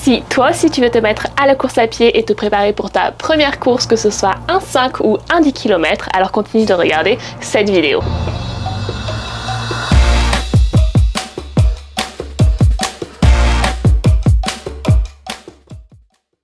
Si toi aussi tu veux te mettre à la course à pied et te préparer pour ta première course, que ce soit un 5 ou un 10 km, alors continue de regarder cette vidéo.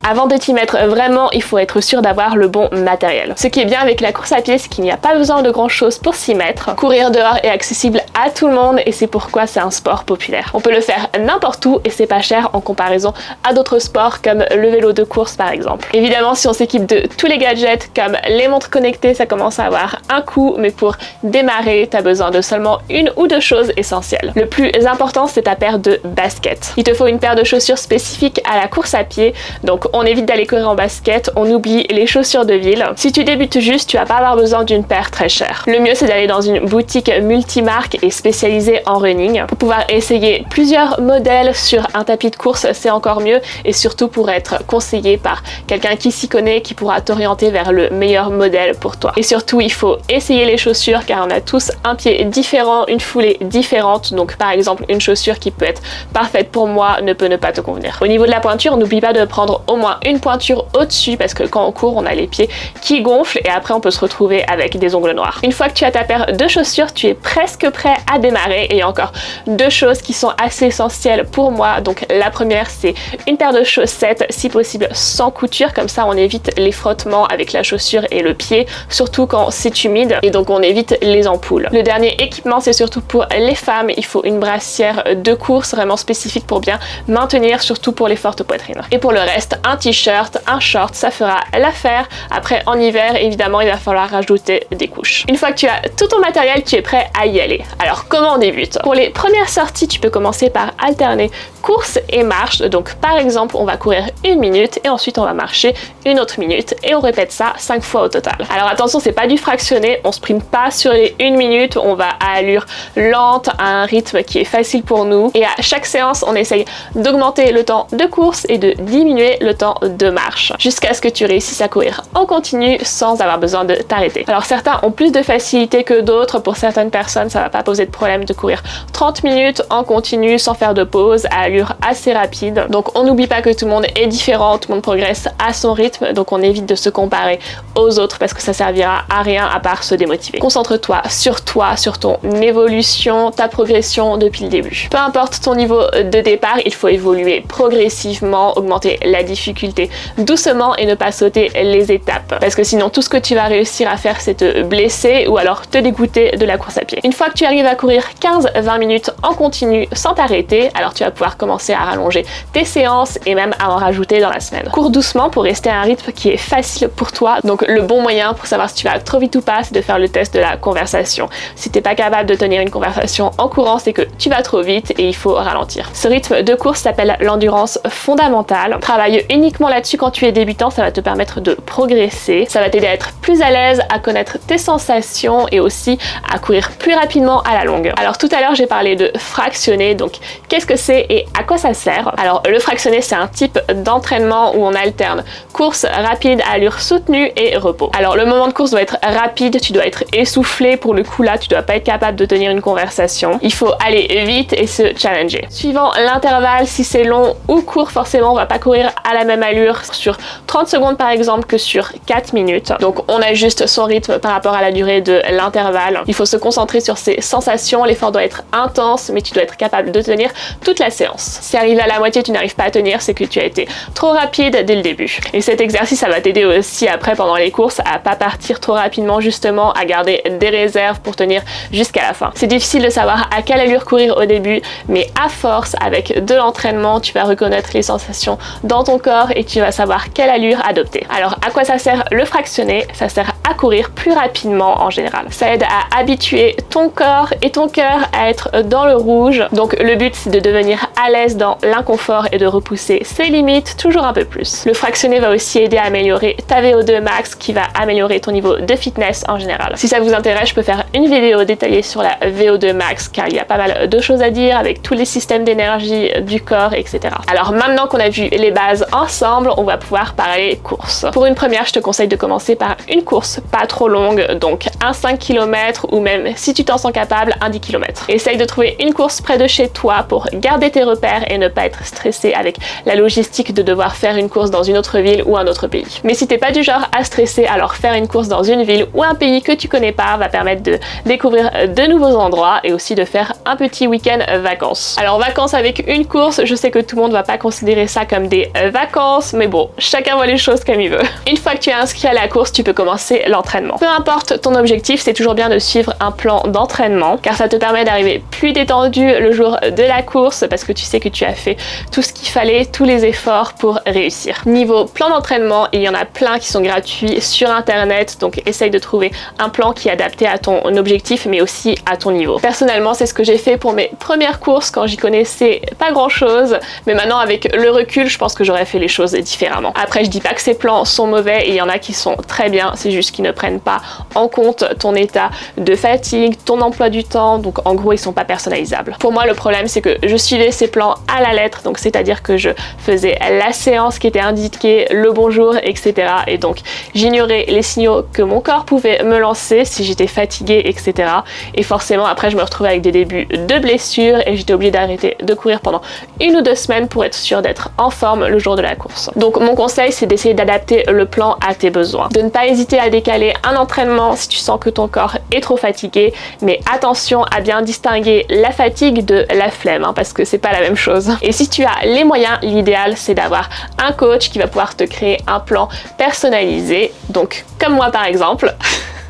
Avant de t'y mettre vraiment, il faut être sûr d'avoir le bon matériel. Ce qui est bien avec la course à pied, c'est qu'il n'y a pas besoin de grand chose pour s'y mettre. Courir dehors est accessible à tout le monde et c'est pourquoi c'est un sport populaire. On peut le faire n'importe où et c'est pas cher en comparaison à d'autres sports comme le vélo de course par exemple. Évidemment, si on s'équipe de tous les gadgets comme les montres connectées, ça commence à avoir un coût, mais pour démarrer, t'as besoin de seulement une ou deux choses essentielles. Le plus important, c'est ta paire de baskets. Il te faut une paire de chaussures spécifiques à la course à pied, donc on évite d'aller courir en basket, on oublie les chaussures de ville. Si tu débutes juste, tu vas pas avoir besoin d'une paire très chère. Le mieux, c'est d'aller dans une boutique multimarque et spécialisée en running. Pour pouvoir essayer plusieurs modèles sur un tapis de course, c'est encore mieux, et surtout pour être conseillé par quelqu'un qui s'y connaît, qui pourra t'orienter vers le meilleur modèle pour toi. Et surtout, il faut essayer les chaussures car on a tous un pied différent, une foulée différente. Donc par exemple, une chaussure qui peut être parfaite pour moi ne peut ne pas te convenir. Au niveau de la pointure, n'oublie pas de prendre au moins une pointure au-dessus parce que quand on court, on a les pieds qui gonflent et après on peut se retrouver avec des ongles noirs. Une fois que tu as ta paire de chaussures, tu es presque prêt à démarrer et il y a encore deux choses qui sont assez essentielles pour moi. Donc la première, c'est une paire de chaussettes, si possible sans couture, comme ça on évite les frottements avec la chaussure et le pied, surtout quand c'est humide et donc on évite les ampoules. Le dernier équipement, c'est surtout pour les femmes, il faut une brassière de course vraiment spécifique pour bien maintenir, surtout pour les fortes poitrines. Et pour le reste, un t-shirt, un short, ça fera l'affaire. Après, en hiver, évidemment, il va falloir rajouter des couches. Une fois que tu as tout ton matériel, tu es prêt à y aller. Alors, comment on débute? Pour les premières sorties, tu peux commencer par alterner course et marche. Donc, par exemple, on va courir 1 minute et ensuite on va marcher 1 autre minute et on répète ça 5 fois au total. Alors, attention, c'est pas du fractionné. On sprint pas sur les 1 minute. On va à allure lente, à un rythme qui est facile pour nous. Et à chaque séance, on essaye d'augmenter le temps de course et de diminuer le temps de marche jusqu'à ce que tu réussisses à courir en continu sans avoir besoin de t'arrêter. Alors certains ont plus de facilité que d'autres. Pour certaines personnes, ça va pas poser de problème de courir 30 minutes en continu sans faire de pause à allure assez rapide. Donc on n'oublie pas que tout le monde est différent, tout le monde progresse à son rythme, donc on évite de se comparer aux autres parce que ça servira à rien à part se démotiver. Concentre-toi, sur ton évolution, ta progression depuis le début. Peu importe ton niveau de départ, il faut évoluer progressivement, augmenter la difficulté doucement et ne pas sauter les étapes parce que sinon tout ce que tu vas réussir à faire c'est te blesser ou alors te dégoûter de la course à pied. Une fois que tu arrives à courir 15-20 minutes en continu sans t'arrêter, alors tu vas pouvoir commencer à rallonger tes séances et même à en rajouter dans la semaine. Cours doucement pour rester à un rythme qui est facile pour toi. Donc le bon moyen pour savoir si tu vas trop vite ou pas, c'est de faire le test de la conversation. Si t'es pas capable de tenir une conversation en courant, c'est que tu vas trop vite et il faut ralentir. Ce rythme de course s'appelle l'endurance fondamentale. Travaille uniquement là-dessus quand tu es débutant, ça va te permettre de progresser, ça va t'aider à être plus à l'aise, à connaître tes sensations et aussi à courir plus rapidement à la longue. Alors tout à l'heure j'ai parlé de fractionné, donc qu'est-ce que c'est et à quoi ça sert? Alors le fractionné, c'est un type d'entraînement où on alterne course rapide à allure soutenue et repos. Alors le moment de course doit être rapide, tu dois être essoufflé, pour le coup là tu dois pas être capable de tenir une conversation, il faut aller vite et se challenger. Suivant l'intervalle, si c'est long ou court, forcément on va pas courir à la même allure sur 30 secondes par exemple que sur 4 minutes. Donc on ajuste son rythme par rapport à la durée de l'intervalle. Il faut se concentrer sur ses sensations, l'effort doit être intense mais tu dois être capable de tenir toute la séance. Si arrivé à la moitié tu n'arrives pas à tenir, c'est que tu as été trop rapide dès le début. Et cet exercice, ça va t'aider aussi après pendant les courses à pas partir trop rapidement, justement à garder des réserves pour tenir jusqu'à la fin. C'est difficile de savoir à quelle allure courir au début, mais à force, avec de l'entraînement, tu vas reconnaître les sensations dans ton corps et tu vas savoir quelle allure adopter. Alors à quoi ça sert le fractionné? Ça sert à courir plus rapidement en général. Ça aide à habituer ton corps et ton cœur à être dans le rouge. Donc le but, c'est de devenir à l'aise dans l'inconfort et de repousser ses limites toujours un peu plus. Le fractionné va aussi aider à améliorer ta VO2 max qui va améliorer ton niveau de fitness en général. Si ça vous intéresse, je peux faire une vidéo détaillée sur la VO2 max car il y a pas mal de choses à dire avec tous les systèmes d'énergie du corps, etc. Alors maintenant qu'on a vu les bases ensemble, on va pouvoir parler course. Pour une première, je te conseille de commencer par une course courses pas trop longues, donc un 5 km ou même si tu t'en sens capable, un 10 km. Essaye de trouver une course près de chez toi pour garder tes repères et ne pas être stressé avec la logistique de devoir faire une course dans une autre ville ou un autre pays. Mais si t'es pas du genre à stresser, alors faire une course dans une ville ou un pays que tu connais pas va permettre de découvrir de nouveaux endroits et aussi de faire un petit week-end vacances. Alors vacances avec une course, je sais que tout le monde va pas considérer ça comme des vacances, mais bon, chacun voit les choses comme il veut. Une fois que tu es inscrit à la course, tu peux commencer l'entraînement. Peu importe ton objectif, c'est toujours bien de suivre un plan d'entraînement car ça te permet d'arriver plus détendu le jour de la course parce que tu sais que tu as fait tout ce qu'il fallait, tous les efforts pour réussir. Niveau plan d'entraînement, il y en a plein qui sont gratuits sur internet, donc essaye de trouver un plan qui est adapté à ton objectif mais aussi à ton niveau. Personnellement, c'est ce que j'ai fait pour mes premières courses quand j'y connaissais pas grand chose, mais maintenant avec le recul, je pense que j'aurais fait les choses différemment. Après, je dis pas que ces plans sont mauvais et il y en a qui sont très bien, c'est juste qu'ils ne prennent pas en compte ton état de fatigue, ton emploi du temps, donc en gros ils sont pas personnalisables. Pour moi, le problème c'est que je suivais ces plans à la lettre, donc c'est-à-dire que je faisais la séance qui était indiquée, le bonjour, etc. Et donc j'ignorais les signaux que mon corps pouvait me lancer si j'étais fatiguée, etc. Et forcément après je me retrouvais avec des débuts de blessures et j'étais obligée d'arrêter de courir pendant 1 ou 2 semaines pour être sûre d'être en forme le jour de la course. Donc mon conseil c'est d'essayer d'adapter le plan à tes besoins. De ne pas hésiter à décaler un entraînement si tu sens que ton corps est trop fatigué, mais attention à bien distinguer la fatigue de la flemme, hein, parce que c'est pas la même chose. Et si tu as les moyens, l'idéal c'est d'avoir un coach qui va pouvoir te créer un plan personnalisé, donc comme moi par exemple.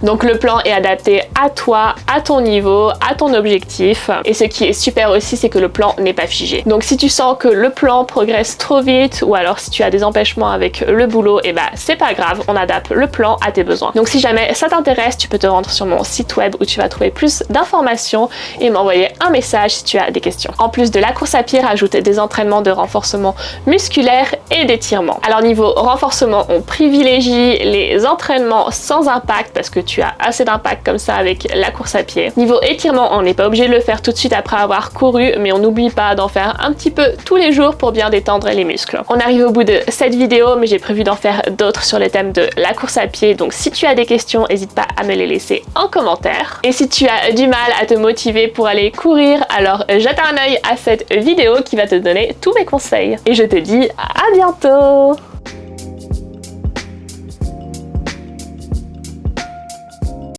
Donc le plan est adapté à toi, à ton niveau, à ton objectif. Et ce qui est super aussi, c'est que le plan n'est pas figé. Donc si tu sens que le plan progresse trop vite ou alors si tu as des empêchements avec le boulot, et bah c'est pas grave, on adapte le plan à tes besoins. Donc si jamais ça t'intéresse, tu peux te rendre sur mon site web où tu vas trouver plus d'informations et m'envoyer un message si tu as des questions. En plus de la course à pied, rajoute des entraînements de renforcement musculaire et d'étirement. Alors niveau renforcement, on privilégie les entraînements sans impact parce que tu as assez d'impact comme ça avec la course à pied. Niveau étirement, on n'est pas obligé de le faire tout de suite après avoir couru, mais on n'oublie pas d'en faire un petit peu tous les jours pour bien détendre les muscles. On arrive au bout de cette vidéo, mais j'ai prévu d'en faire d'autres sur le thème de la course à pied, donc si tu as des questions, n'hésite pas à me les laisser en commentaire. Et si tu as du mal à te motiver pour aller courir, alors jette un œil à cette vidéo qui va te donner tous mes conseils. Et je te dis à bientôt!